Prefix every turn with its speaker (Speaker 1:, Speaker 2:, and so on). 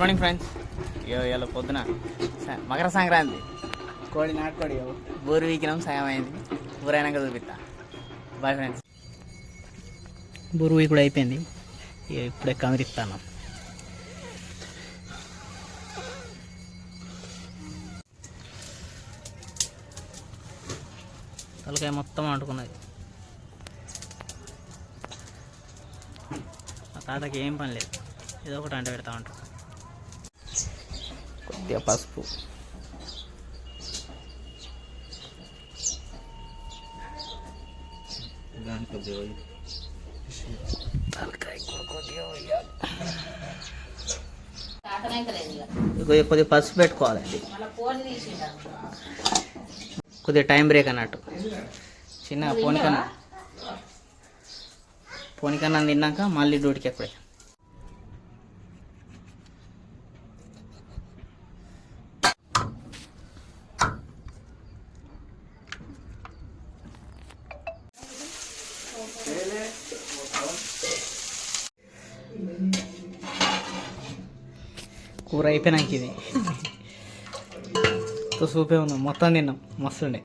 Speaker 1: Morning friends. ఇవాళ పొద్దున మకర సంక్రాంతి. కోడి నాటుకోడి బోరు వీకినాం, సగం అయింది. ఊరైనాక చూపిస్తా. Bye friends. బోరు వీకి కూడా అయిపోయింది. ఇప్పుడే కమిరిస్తాను. తలకాయ మొత్తం అంటుకున్నది. మా తాతకి ఏం పని లేదు, ఏదో ఒకటి అంట పెడతా ఉంటాం. కొద్దిగా పసుపు, కొద్దిగా పసుపు పెట్టుకోవాలండి. కొద్దిగా టైం బ్రేక్ అన్నట్టు. చిన్న పోనికన్నా తిన్నాక మళ్ళీ డ్యూటీకి ఎక్కడే. కూర అయిపోయినాక ఇది సూపే ఉన్నాం. మొత్తం తిన్నాం, మస్తుండే.